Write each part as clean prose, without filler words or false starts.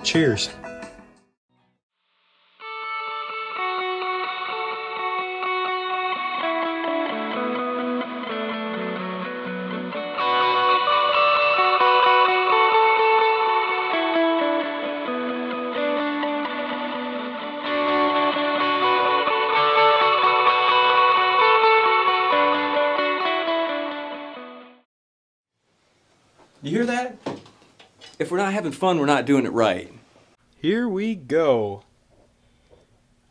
Cheers. You hear that? If we're not having fun, we're not doing it right. Here we go.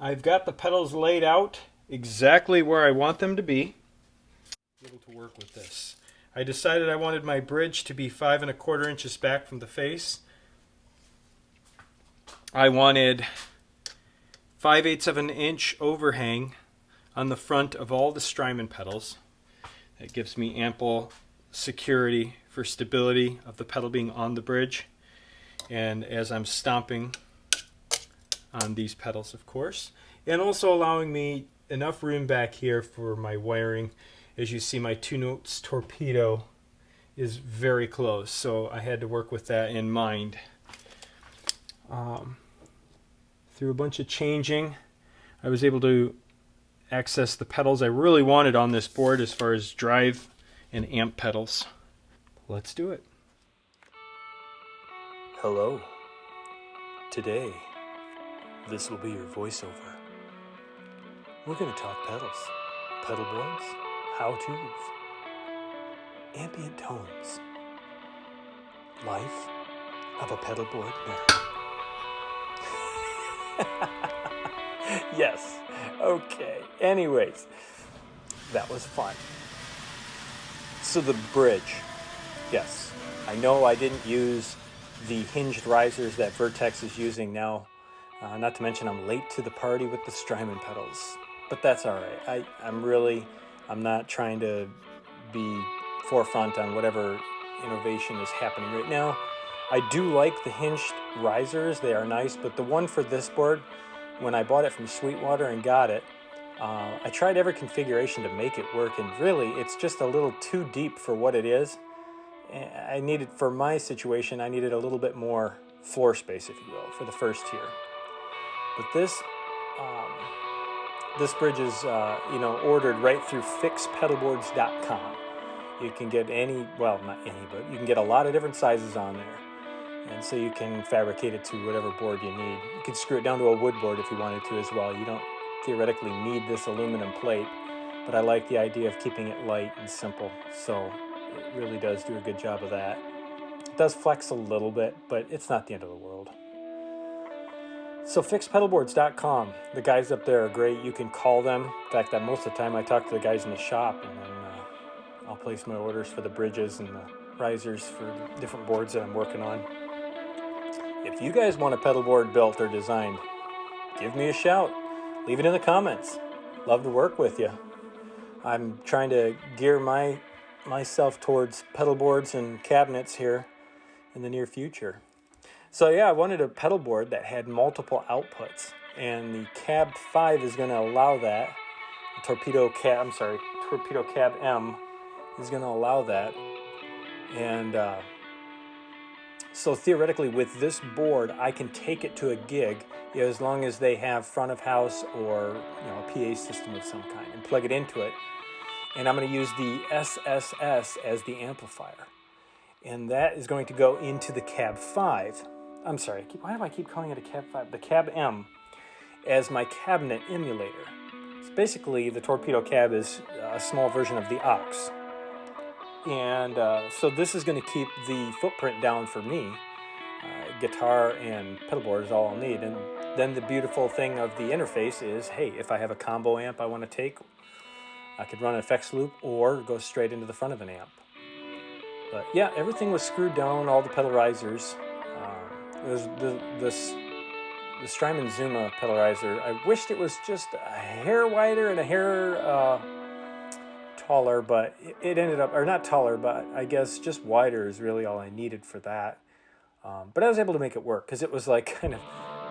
I've got the pedals laid out exactly where I want them to be. Able to work with this. I decided I wanted my bridge to be 5 1/4 inches back from the face. I wanted 5/8 of an inch overhang on the front of all the Strymon pedals. That gives me ample security for stability of the pedal being on the bridge, and as I'm stomping on these pedals, of course, and also allowing me enough room back here for my wiring. As you see, my 2 notes torpedo is very close, so I had to work with that in mind. Through a bunch of changing, I was able to access the pedals I really wanted on this board as far as drive and amp pedals. Let's do it. Hello. Today, this will be your voiceover. We're going to talk pedals, pedal boards, how-tos, ambient tones, life of a pedal board nerd. Yes. Okay. Anyways, that was fun. So the bridge. Yes, I know I didn't use the hinged risers that Vertex is using now. Not to mention I'm late to the party with the Strymon pedals. But that's all right. I'm not trying to be forefront on whatever innovation is happening right now. I do like the hinged risers. They are nice, but the one for this board, when I bought it from Sweetwater and got it, I tried every configuration to make it work, and really it's just a little too deep for what it is. I needed, for my situation, I needed a little bit more floor space, if you will, for the first tier. But this bridge is, ordered right through fixpedalboards.com. You can get not any, but you can get a lot of different sizes on there. And so you can fabricate it to whatever board you need. You could screw it down to a wood board if you wanted to as well. You don't theoretically need this aluminum plate, but I like the idea of keeping it light and simple. So it really does do a good job of that. It does flex a little bit, but it's not the end of the world. So fixpedalboards.com. The guys up there are great. You can call them. In fact, most of the time I talk to the guys in the shop, and then I'll place my orders for the bridges and the risers for different boards that I'm working on. If you guys want a pedal board built or designed, give me a shout. Leave it in the comments. Love to work with you. I'm trying to gear myself towards pedal boards and cabinets here in the near future. So yeah, I wanted a pedal board that had multiple outputs, and the Cab 5 is going to allow that. The Torpedo Cab M is going to allow that. And so theoretically with this board, I can take it to a gig, as long as they have front of house or a PA system of some kind, and plug it into it. And I'm going to use the SSS as the amplifier. And that is going to go into the Cab 5. I'm sorry, why do I keep calling it a Cab 5? The Cab M as my cabinet emulator. So basically, the Torpedo Cab is a small version of the Ox. And so this is going to keep the footprint down for me. Guitar and pedal board is all I'll need. And then the beautiful thing of the interface is, hey, if I have a combo amp I want to take, I could run an effects loop or go straight into the front of an amp. But yeah, everything was screwed down, all the pedal risers. It was the Strymon Zuma pedal riser. I wished it was just a hair wider and a hair taller, but it ended up, or not taller, but I guess just wider is really all I needed for that. But I was able to make it work because it was like kind of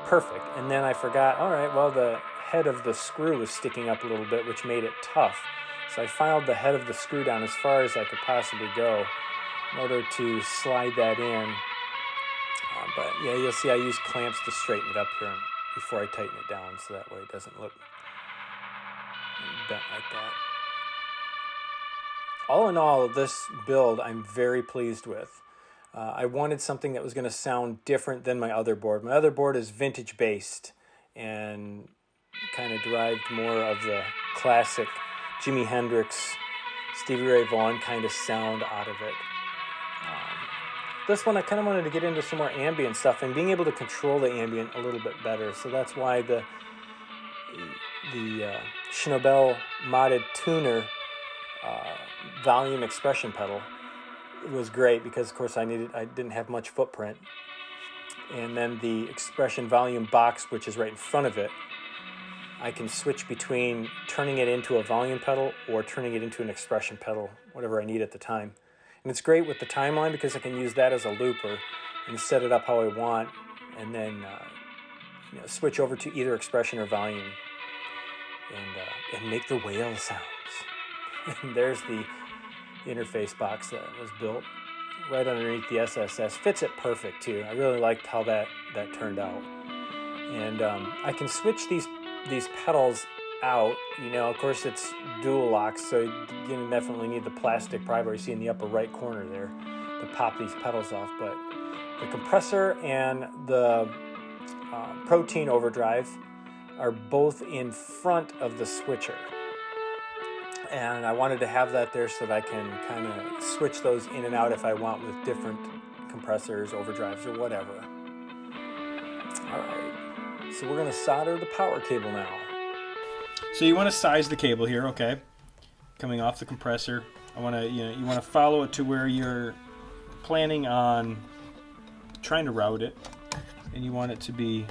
perfect. And then I forgot, all right, well, the head of the screw was sticking up a little bit, which made it tough. So I filed the head of the screw down as far as I could possibly go in order to slide that in. But yeah, you'll see I use clamps to straighten it up here before I tighten it down, so that way it doesn't look bent like that. All in all, this build I'm very pleased with. I wanted something that was going to sound different than my other board. My other board is vintage based and kind of derived more of the classic Jimi Hendrix, Stevie Ray Vaughan kind of sound out of it. This one I kind of wanted to get into some more ambient stuff and being able to control the ambient a little bit better. So that's why the Schnabel modded tuner volume expression pedal was great, because of course I didn't have much footprint. And then the expression volume box, which is right in front of it, I can switch between turning it into a volume pedal or turning it into an expression pedal, whatever I need at the time. And it's great with the timeline because I can use that as a looper and set it up how I want, and then switch over to either expression or volume and make the whale sounds. And there's the interface box that was built right underneath the SSS. Fits it perfect too. I really liked how that turned out. And I can switch these pedals out. Of course it's dual locks, so you definitely need the plastic pry-bar you see in the upper right corner there to pop these pedals off. But the compressor and the protein overdrive are both in front of the switcher. And I wanted to have that there so that I can kind of switch those in and out if I want with different compressors, overdrives, or whatever. All right, so we're going to solder the power cable now. So you want to size the cable here, okay? Coming off the compressor, you want to follow it to where you're planning on trying to route it, and you want it to be,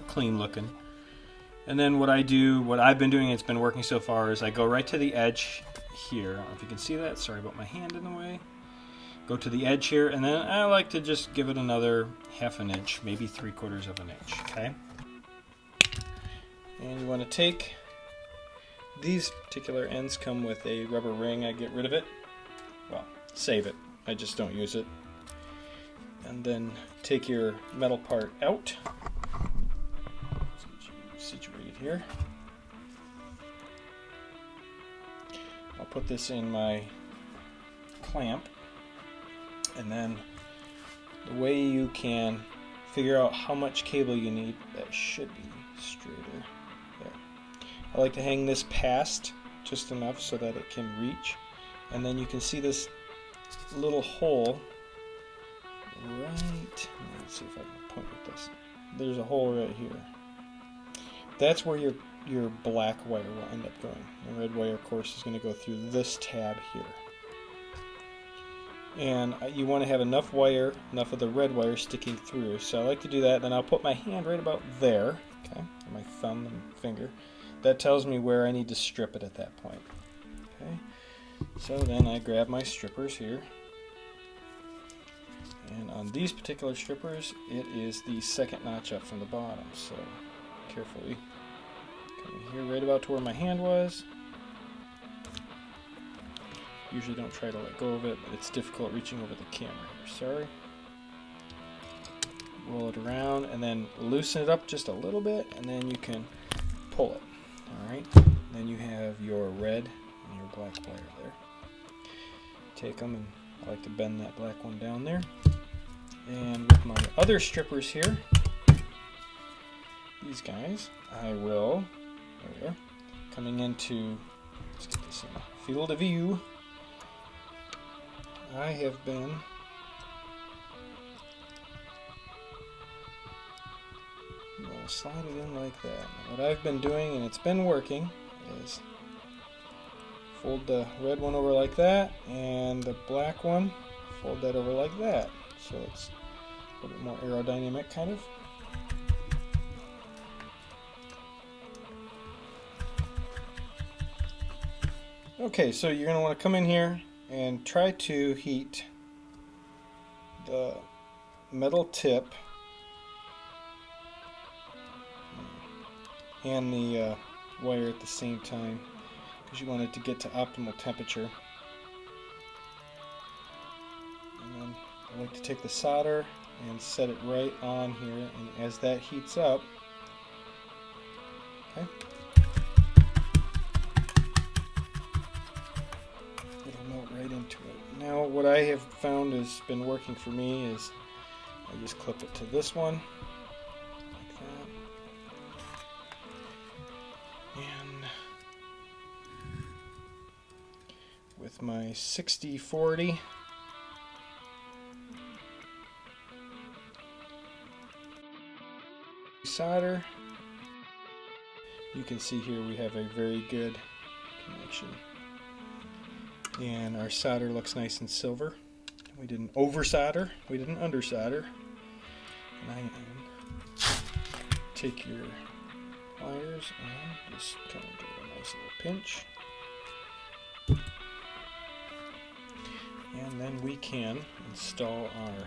clean looking. And then what I've been doing, it's been working so far, is I go right to the edge here. I don't know if you can see that. Sorry about my hand in the way. Go to the edge here, and then I like to just give it another ½ an inch, maybe 3/4 of an inch, okay? And you want to take, these particular ends come with a rubber ring. I get rid of it. Well, save it. I just don't use it. And then take your metal part out. Situated here. I'll put this in my clamp, and then the way you can figure out how much cable you need, that should be straighter there. I like to hang this past just enough so that it can reach, and then you can see this little hole right, let's see if I can point with this. There's a hole right here. That's where your black wire will end up going. The red wire, of course, is going to go through this tab here. And you want to have enough of the red wire sticking through. So I like to do that. Then I'll put my hand right about there, okay, or my thumb and finger. That tells me where I need to strip it at that point. Okay. So then I grab my strippers here. And on these particular strippers, it is the second notch up from the bottom. So carefully come here right about to where my hand was. Usually don't try to let go of it, but it's difficult reaching over the camera here, sorry. Roll it around and then loosen it up just a little bit, and then you can pull it. Alright, then you have your red and your black wire there. Take them, and I like to bend that black one down there. And with my other strippers here, these guys, I will, there we are, coming into, let's get this in field of view. I have been slide it in like that. What I've been doing, and it's been working, is fold the red one over like that, and the black one, fold that over like that. So it's a little bit more aerodynamic, kind of. Okay, so you're going to want to come in here and try to heat the metal tip and the wire at the same time, because you want it to get to optimal temperature. And then I like to take the solder and set it right on here, and as that heats up, okay, it'll melt right into it. Now what I have found has been working for me is I just clip it to this one like that, and with my 60/40 solder, you can see here we have a very good connection, and our solder looks nice and silver. We didn't over solder, we didn't under solder. And take your pliers and just kind of give it a nice little pinch, and then we can install our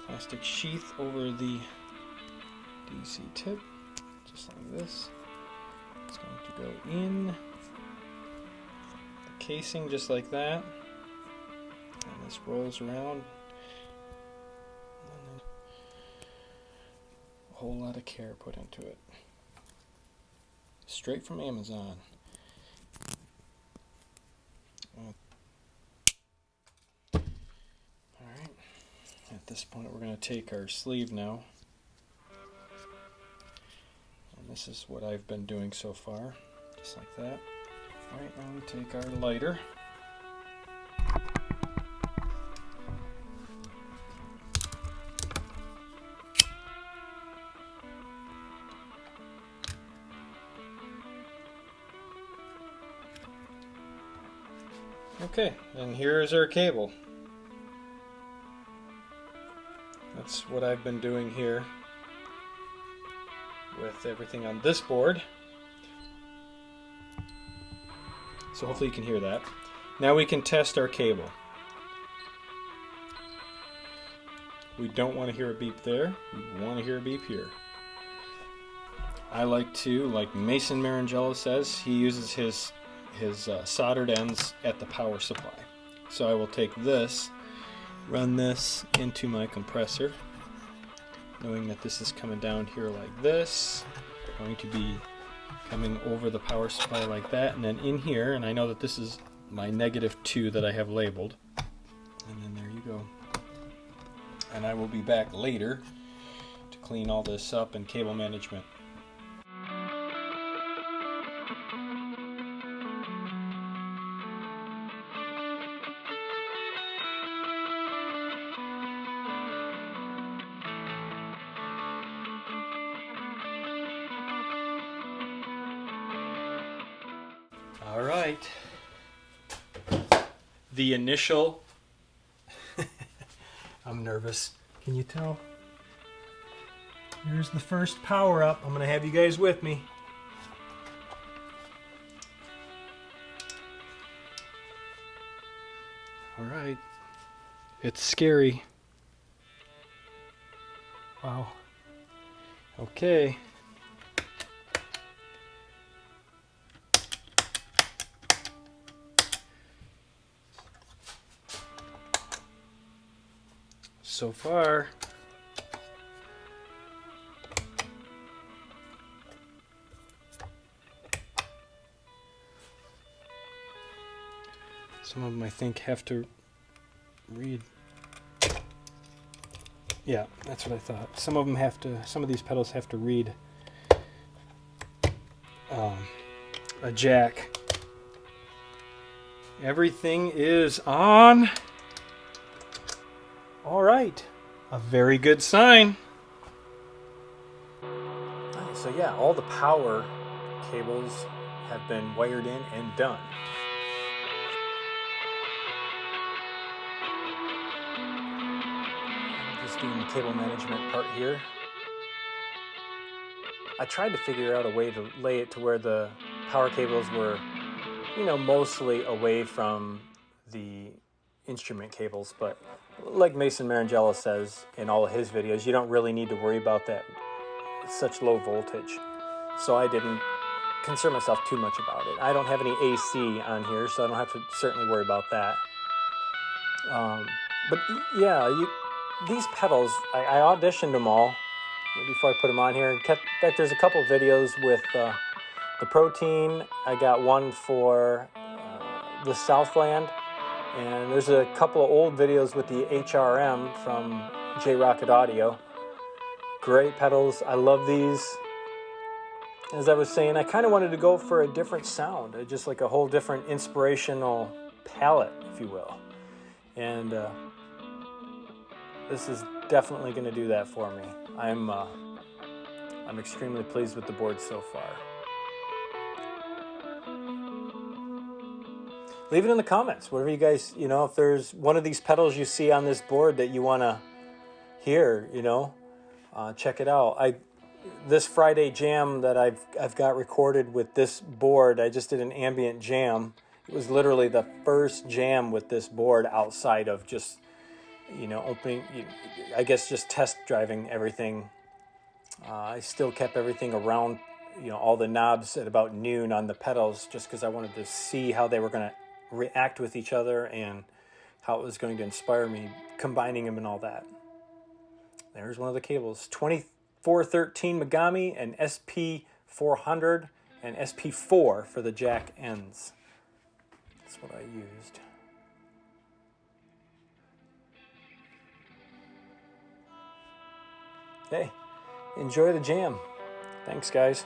plastic sheath over the DC tip, just like this. It's going to go in the casing just like that, and this rolls around. And then a whole lot of care put into it. Straight from Amazon. Alright, at this point we're going to take our sleeve now. And this is what I've been doing so far, just like that. Alright, now we take our lighter. Okay, and here's our cable. That's what I've been doing here with everything on this board. So hopefully you can hear that. Now we can test our cable. We don't want to hear a beep there. We want to hear a beep here. I like to, like Mason Marangella says, he uses his soldered ends at the power supply. So I will take this, run this into my compressor, knowing that this is coming down here like this, going to be coming over the power supply like that, and then in here, and I know that this is my -2 that I have labeled, and then there you go. And I will be back later to clean all this up and cable management. All right, the initial, I'm nervous, can you tell? Here's the first power up. I'm gonna have you guys with me. All right, it's scary. Wow, okay. So far, some of them I think have to read. Yeah, that's what I thought. Some of them have to, some of these pedals have to read a jack. Everything is on. All right, a very good sign. So yeah, all the power cables have been wired in and done. Just doing the cable management part here. I tried to figure out a way to lay it to where the power cables were, you know, mostly away from the instrument cables, but like Mason Marangella says in all of his videos, you don't really need to worry about that such low voltage. So I didn't concern myself too much about it. I don't have any AC on here, so I don't have to certainly worry about that. But yeah, these pedals, I auditioned them all before I put them on here. In fact, there's a couple videos with the Protein. I got one for the Southland, and there's a couple of old videos with the HRM from J Rocket Audio. Great pedals. I love these. As I was saying, I kind of wanted to go for a different sound, just like a whole different inspirational palette, if you will. And this is definitely going to do that for me. I'm extremely pleased with the board so far. Leave it in the comments, whatever you guys, if there's one of these pedals you see on this board that you want to hear, check it out. This Friday jam that I've got recorded with this board, I just did an ambient jam. It was literally the first jam with this board outside of just, opening, I guess just test driving everything. I still kept everything around, all the knobs at about noon on the pedals, just because I wanted to see how they were going to react with each other and how it was going to inspire me, combining them and all that. There's one of the cables. 2413 Megami and SP400 and SP4 for the jack ends. That's what I used. Hey, enjoy the jam. Thanks, guys.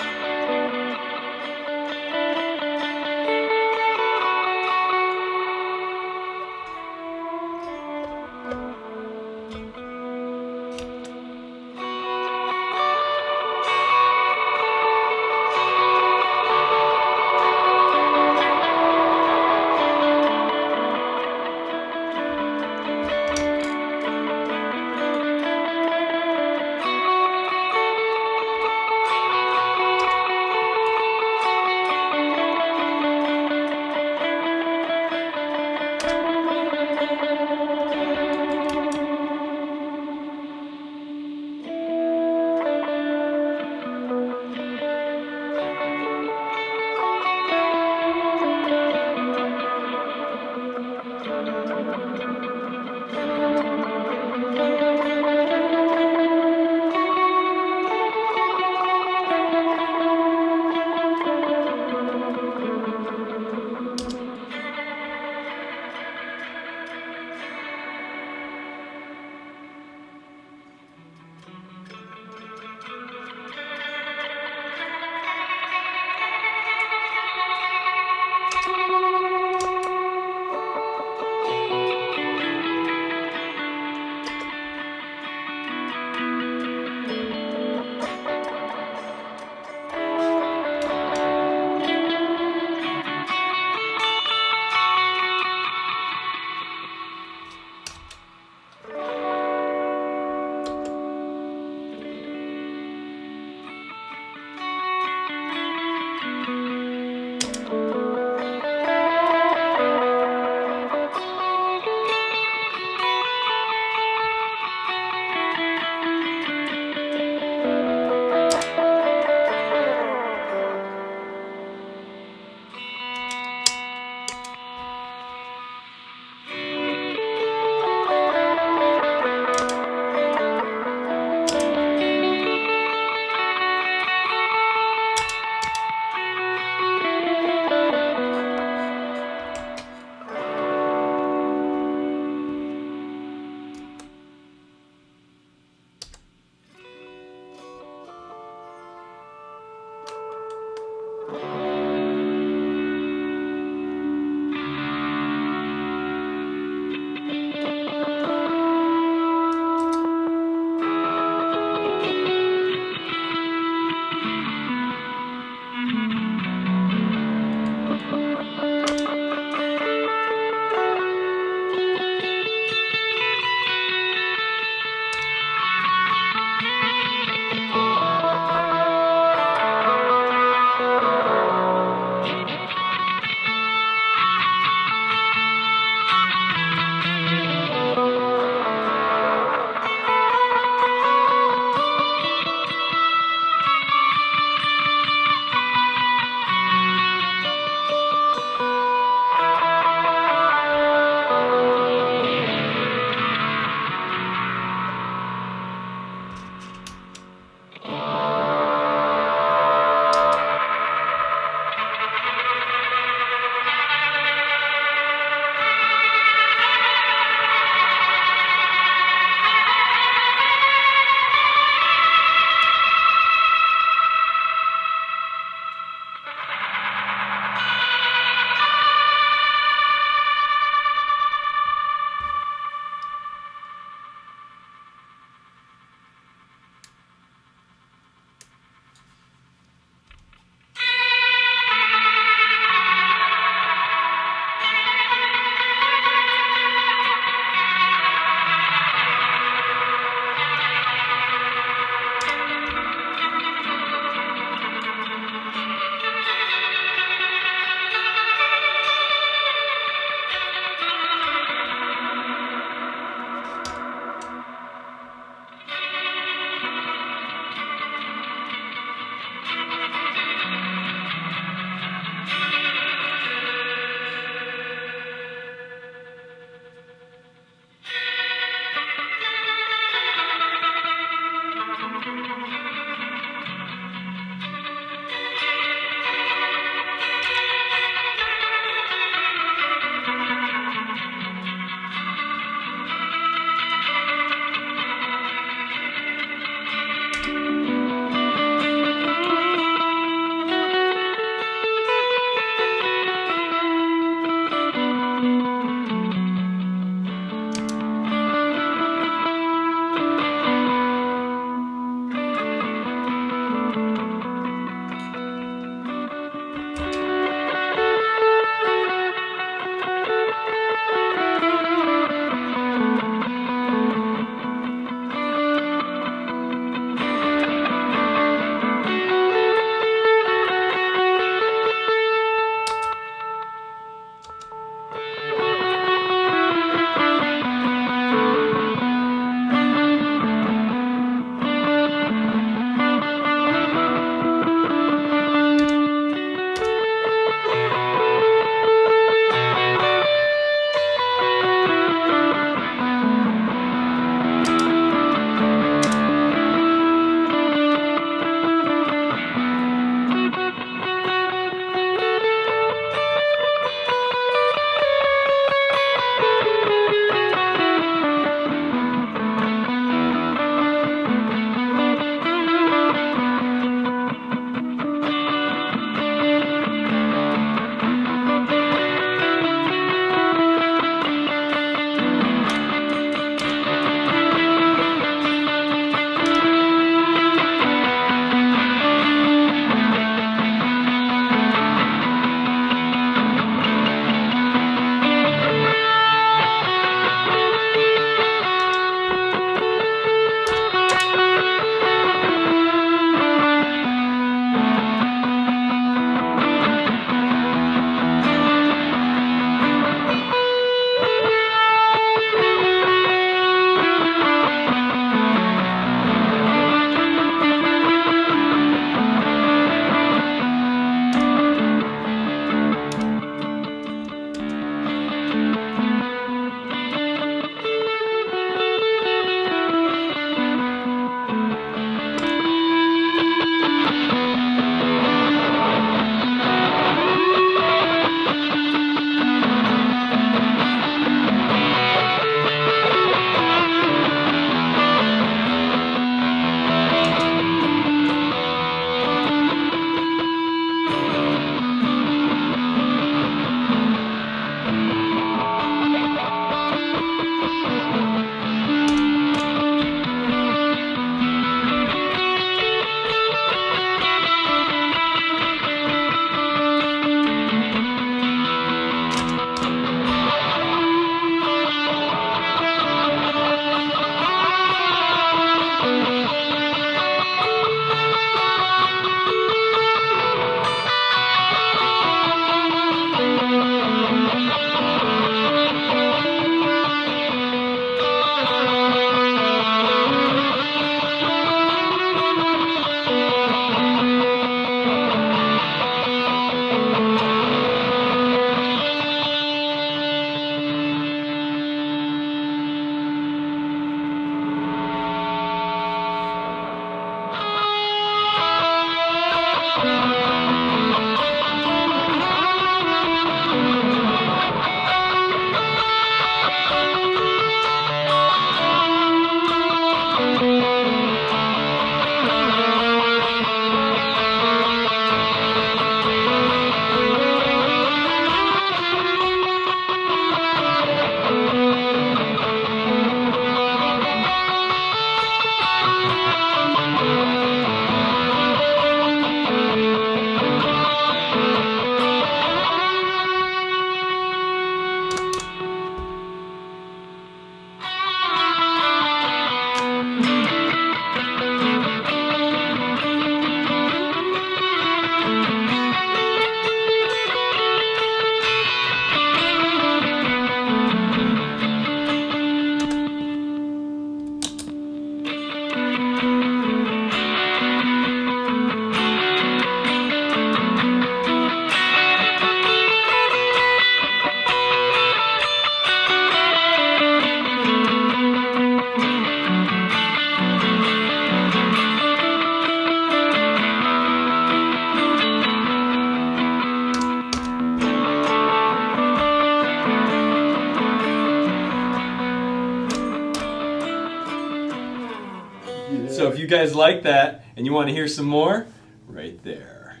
So if you guys like that and you want to hear some more, right there.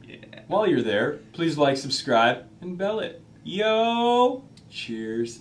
Yeah. While you're there, please like, subscribe, and bell it. Yo! Cheers.